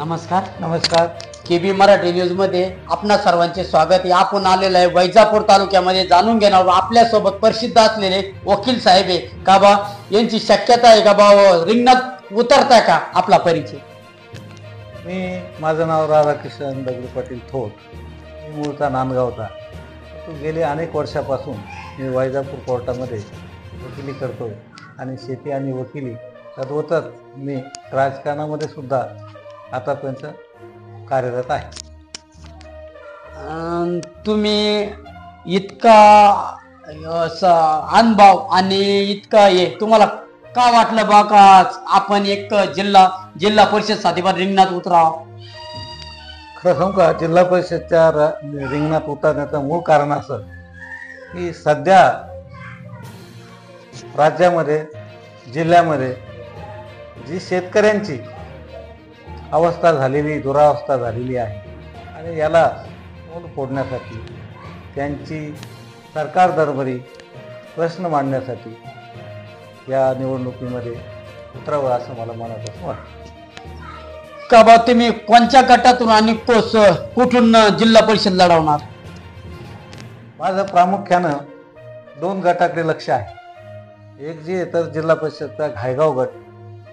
नमस्कार. नमस्कार. KB Marathi news मध्ये आपणा सर्वांचे स्वागत आहे. आपण आलेलो आहे वैजापूर तालुक्यामध्ये. जाणून घेणार आपल्या सोबत प्रसिद्ध असलेले वकील साहेब आहे का बा, यांची शक्यता आहे का बा रिंगणात उतरताय का? आपला परिचय. माझं नाव राधाकिशन दगडू पाटील थोट. मी मूळचा नांदगावचा. गेले अनेक वर्षापासून मी वैजापूर कोर्टामध्ये वकिली करतोय आणि शेती आणि वकिली तद्वतच मी राजकारणामध्ये सुद्धा आतापर्यंत कार्यरत आहे. तुम्ही इतका अनुभव आणि इतका हे तुम्हाला का वाटलं बा का आपण एक जिल्हा परिषद साठी रिंगणात उतराव? खरं सांगू का, जिल्हा परिषदच्या रिंगणात उतरण्याचं मूळ कारण असं की सध्या राज्यामध्ये जिल्ह्यामध्ये जी शेतकऱ्यांची अवस्था झालेली, दुरावस्था झालेली आहे आणि याला तोंड फोडण्यासाठी, त्यांची सरकार दरबारी प्रश्न मांडण्यासाठी या निवडणुकीमध्ये उतरावं असं मला मनापासून वाटतं. का बा तुम्ही कोणत्या गटातून आणि कुठून जिल्हा परिषद लढवणार? माझं प्रामुख्यानं 2 गटाकडे लक्ष आहे. एक जे तर जिल्हा परिषदचा घायगाव गट,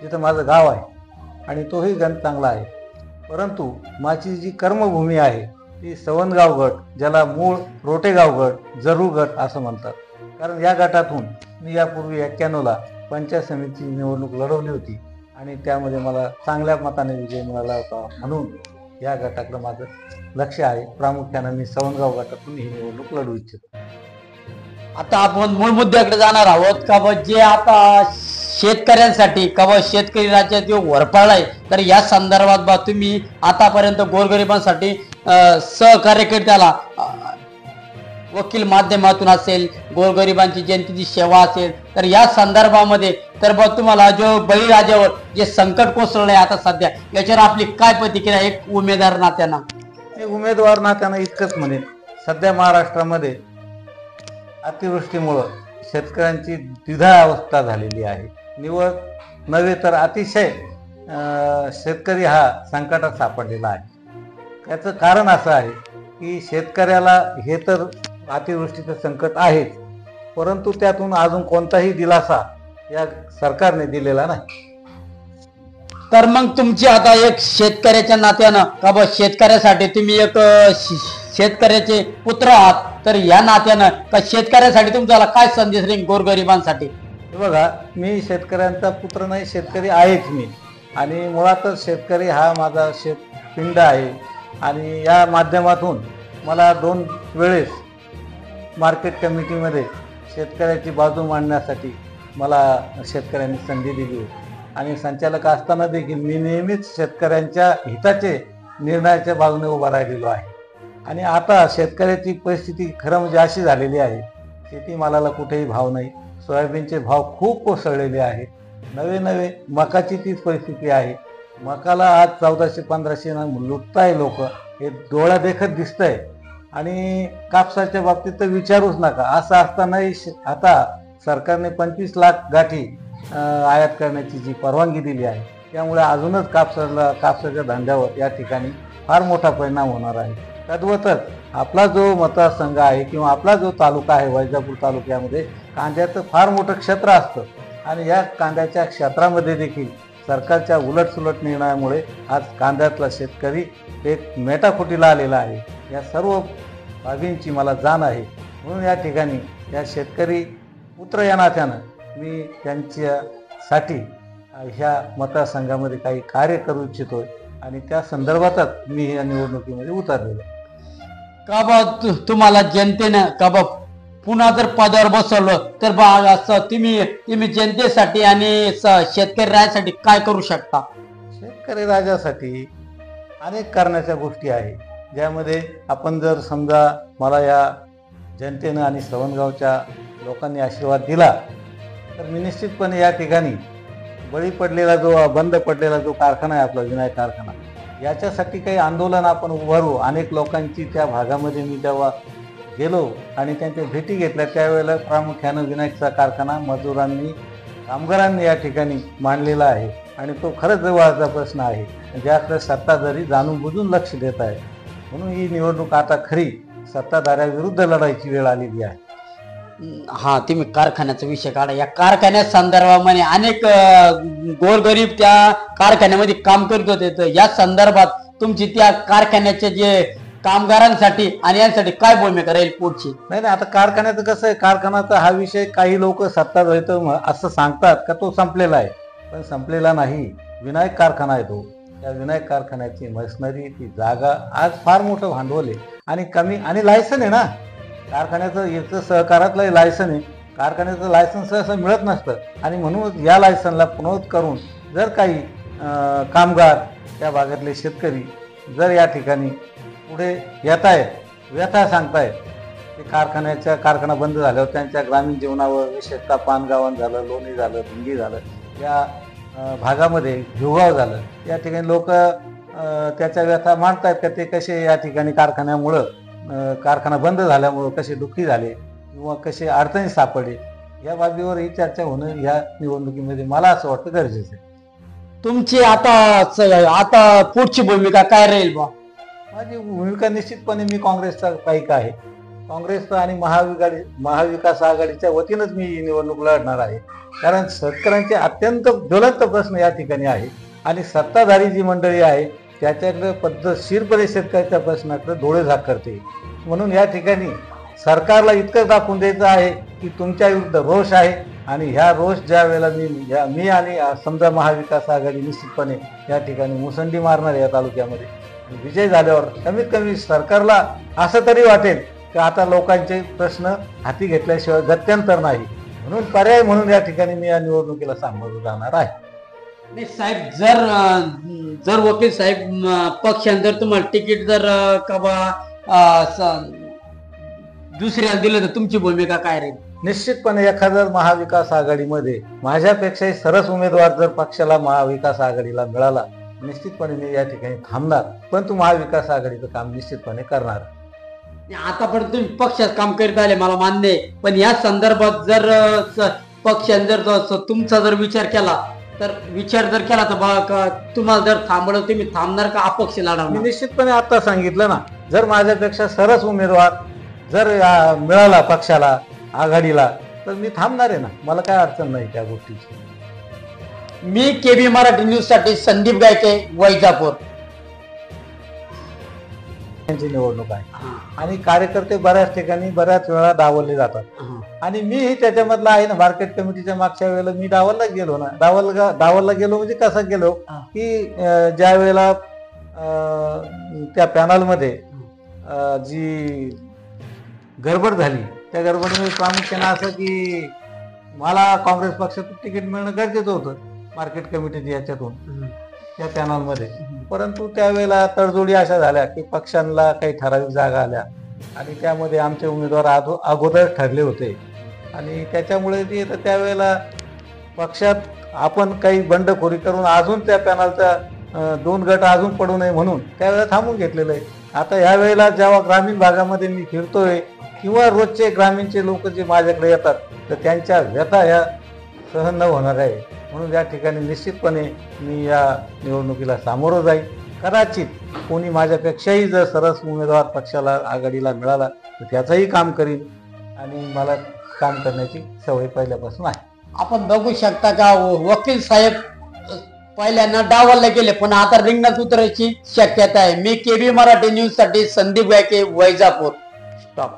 जिथं माझं गाव आहे आणि तोही गण चांगला आहे. परंतु माझी जी कर्मभूमी आहे ती सवनगाव गट, ज्याला मूळ रोटेगाव गट, जरूर गट असं म्हणतात. कारण या गटातून मी यापूर्वी 91ला पंचायत समितीची निवडणूक लढवली होती आणि त्यामध्ये मला चांगल्या मताने विजय मिळाला होता. म्हणून या गटाकडे माझं लक्ष आहे. प्रामुख्यानं मी सवनगाव गटातून ही निवडणूक लढवू इच्छितो. आता आपण मूळ मुद्द्याकडे जाणार आहोत का बा, जे आता शेतकऱ्यांसाठी का बा शेतकरी राज्यात जो वरपाळलाय, तर या संदर्भात बा तुम्ही आतापर्यंत गोरगरिबांसाठी सहकार्यकर्त्याला वकील माध्यमातून असेल, गोरगरिबांची जनतेची सेवा असेल, तर या संदर्भामध्ये तर बा तुम्हाला जो बळीराजावर जे संकट कोसळलंय आता सध्या, याच्यावर आपली काय प्रतिक्रिया एक उमेदवार नात्यानं? उमेदवार नात्यानं इतकंच म्हणेन, सध्या महाराष्ट्रामध्ये अतिवृष्टीमुळं शेतकऱ्यांची द्विधा अवस्था झालेली आहे. निवड नव्हे तर अतिशय शेतकरी हा संकटात सापडलेला आहे. याचं कारण असं आहे की शेतकऱ्याला हे तर अतिवृष्टीचं संकट आहेच, परंतु त्यातून अजून कोणताही दिलासा या सरकारने दिलेला नाही. तर मग तुमची आता एक शेतकऱ्याच्या नात्यानं का बा शेतकऱ्यासाठी तुम्ही एक शेतकऱ्याचे पुत्र आहात, तर या नात्यानं का शेतकऱ्यासाठी तुमच्याला काय संदेश राहील गोरगरिबांसाठी? बघा, मी शेतकऱ्यांचा पुत्र नाही, शेतकरी आहेच मी. आणि मुळातच शेतकरी हा माझा शेतपिंड आहे आणि या माध्यमातून मला 2 वेळेस मार्केट कमिटीमध्ये शेतकऱ्याची बाजू मांडण्यासाठी मला शेतकऱ्यांनी संधी दिली आणि संचालक असताना देखील मी नेहमीच शेतकऱ्यांच्या हिताचे निर्णयाच्या बाजूने उभा राहिलेलो आहे. आणि आता शेतकऱ्याची परिस्थिती खरं म्हणजे अशी झालेली आहे, शेतीमालाला कुठेही भाव नाही, सोयाबीनचे भाव खूप कोसळलेले आहेत. नवे मकाची तीच परिस्थिती आहे. मकाला आज 1400-1500 लुटताय लोक, हे डोळ्या देखत दिसतंय. आणि कापसाच्या बाबतीत तर विचारूच नका. असं असतानाही आता सरकारने 25 लाख गाठी आयात करण्याची जी परवानगी दिली आहे, त्यामुळे अजूनच कापसाच्या धंद्यावर या ठिकाणी फार मोठा परिणाम होणार आहे. तद्वतच आपला जो मतदारसंघ आहे किंवा आपला जो तालुका आहे, वैजापूर तालुक्यामध्ये कांद्याचं फार मोठं क्षेत्र असतं आणि या कांद्याच्या क्षेत्रामध्ये देखील सरकारच्या उलटसुलट निर्णयामुळे आज कांद्यातला शेतकरी एक मेटाकुटीला आलेला आहे. या सर्व बाबींची मला जाण आहे. म्हणून या ठिकाणी या शेतकरी पुत्र या नात्यानं मी त्यांच्यासाठी ह्या मतदारसंघामध्ये काही कार्य करू इच्छितोय आणि त्या संदर्भातच मी या निवडणुकीमध्ये उतरलेलो आहे. का बा तुम्हाला जनतेनं का बा पुन्हा जर पदावर बसवलं तर बा असं तुम्ही जनतेसाठी आणि शेतकरी राजासाठी काय करू शकता? शेतकरी राजासाठी अनेक करण्याच्या गोष्टी आहे, ज्यामध्ये आपण जर समजा मला या जनतेनं आणि सवनगावच्या लोकांनी आशीर्वाद दिला तर मी निश्चितपणे या ठिकाणी बंद पडलेला जो कारखाना आहे आपला विनायक कारखाना, याच्यासाठी काही आंदोलन आपण उभारू. अनेक लोकांची त्या भागामध्ये मी जेव्हा गेलो आणि त्यांच्या भेटी घेतल्या त्यावेळेला प्रामुख्यानं विनायकचा कारखाना मजुरांनी कामगारांनी या ठिकाणी मांडलेला आहे आणि तो खरंच जवळचा प्रश्न आहे, ज्याकडे सत्ताधारी जाणून बुजून लक्ष देत आहे. म्हणून ही निवडणूक आता खरी सत्ताधाऱ्याविरुद्ध लढायची वेळ आलेली आहे. हा, तुम्ही कारखान्याचा विषय काढा. या कारखान्या संदर्भामध्ये अनेक गोरगरीब त्या कारखान्यामध्ये काम करत होते. तर या संदर्भात तुमची त्या कारखान्याचे जे कामगारांसाठी आणि यांसाठी काय भूमिका राहील पुढची? नाही, आता कारखान्याचं कसं आहे, कारखान्याचा हा विषय काही लोक सत्ताधारी असं सांगतात का तो संपलेला आहे, पण संपलेला नाही. विनायक कारखाना आहे तो. त्या विनायक कारखान्याची मशिनरी, ती जागा, आज फार मोठं भांडवल आहे आणि कमी आणि लायसन आहे ना कारखान्याचं. याचं सहकारातलं लायसन आहे. कारखान्याचं लायसन्स असं मिळत नसतं आणि म्हणून या लायसनला पुनरुत करून जर काही कामगार, त्या भागातले शेतकरी जर या ठिकाणी पुढे येत आहेत, व्यथा सांगतायत की कारखाना बंद झाल्यावर त्यांच्या ग्रामीण जीवनावर, विशेषतः पानगावन झालं, लोणी झालं, भिंगी झालं, या भागामध्ये भिवगाव झालं, या ठिकाणी लोक त्याच्या व्यथा मांडतायत का ते कसे या ठिकाणी कारखाना बंद झाल्यामुळं कसे दुःखी झाले किंवा कसे अडचणी सापडले, या बाबीवर ही चर्चा होणं या निवडणुकीमध्ये मला असं वाटतं गरजेचं आहे. तुमची आता पुढची भूमिका काय राहील बा? माझी भूमिका निश्चितपणे, मी काँग्रेसचा पाईक आहे. काँग्रेसचा आणि महाविकास आघाडीच्या वतीनंच मी ही निवडणूक लढणार आहे. कारण शेतकऱ्यांचे अत्यंत ज्वलंत प्रश्न या ठिकाणी आहे आणि सत्ताधारी जी मंडळी आहे त्याच्याकडे पद्धतशीरपणे शेतकऱ्याच्या प्रश्नाकडे डोळेझाक करते. म्हणून या ठिकाणी सरकारला इतकं दाखवून द्यायचं आहे की तुमच्या विरुद्ध रोष आहे आणि ह्या रोष ज्या वेळेला मी आणि समजा महाविकास आघाडी निश्चितपणे या ठिकाणी मुसंडी मारणार या तालुक्यामध्ये, विजय झाल्यावर कमीत कमी सरकारला असं तरी वाटेल की आता लोकांचे प्रश्न हाती घेतल्याशिवाय गत्यंतर नाही. म्हणून पर्याय म्हणून या ठिकाणी मी या निवडणुकीला सामोरं जाणार आहे. साहेब, जर वकील साहेब पक्षाने जर तुम्हाला तिकीट जर दुसऱ्याला दिलं तर तुमची भूमिका काय राहील? निश्चितपणे एखाद्या महाविकास आघाडीमध्ये माझ्यापेक्षाही सरस उमेदवार जर पक्षाला महाविकास आघाडीला मिळाला, निश्चितपणे मी या ठिकाणी थांबणार, परंतु महाविकास आघाडीचं काम निश्चितपणे करणार. आतापर्यंत तुम्ही पक्षात काम करीत आले, मला मान्य आहे, पण या संदर्भात जर पक्षाने जर तुमचा जर विचार केला तर तुम्हाला जर थांबवलं तुम्ही थांबणार का अपक्ष लढवणार? मी निश्चितपणे आता सांगितलं ना, जर माझ्यापेक्षा सरस उमेदवार जर मिळाला पक्षाला, आघाडीला, तर मी थांबणार आहे ना, मला काय अडचण नाही त्या गोष्टीची. मी केबी मराठी न्यूज साठी संदीप गायके, वैजापूर. यांची निवडणूक आहे आणि कार्यकर्ते बऱ्याच ठिकाणी बऱ्याच वेळा डावलले जातात आणि मीही त्याच्यामधला आहे ना. मार्केट कमिटीच्या मागच्या वेळेला मी डावलला गेलो ना. डावलला गेलो म्हणजे कसा गेलो की ज्या वेळेला त्या पॅनलमध्ये जी गडबड झाली, त्या गडबडीमध्ये प्रामुख्याने असं की मला काँग्रेस पक्षातून तिकीट मिळणं गरजेचं होतं मार्केट कमिटीच्या याच्यातून, त्या पॅनलमध्ये. परंतु त्यावेळेला तडजोडी अशा झाल्या की पक्षांना काही ठराविक जागा आल्या आणि त्यामध्ये आमचे उमेदवार अगोदर ठरले होते आणि त्याच्यामुळे ते त्यावेळेला पक्षात आपण काही बंडखोरी करून अजून त्या पॅनलचा 2 गट अजून पडू नये म्हणून त्यावेळेला थांबून घेतलेलं आहे. आता ह्या वेळेला जेव्हा ग्रामीण भागामध्ये मी फिरतोय किंवा रोजचे ग्रामीणचे लोक जे माझ्याकडे येतात तर त्यांच्या व्यथा ह्या सहन न होणार आहे. म्हणून या ठिकाणी निश्चितपणे मी या निवडणुकीला सामोरं जाईल. कदाचित कोणी माझ्यापेक्षाही जर सरस उमेदवार पक्षाला, आघाडीला मिळाला तर त्याचंही काम करीन आणि मला काम करण्याची सवय पहिल्यापासून आहे. आपण बघू शकता का वकील साहेब पहिल्यांदा डावलला गेले पण आता रिंगणात उतरायची शक्यता आहे. मी केबी मराठी न्यूज साठी संदीप गायके, वैजापूर. स्टॉप.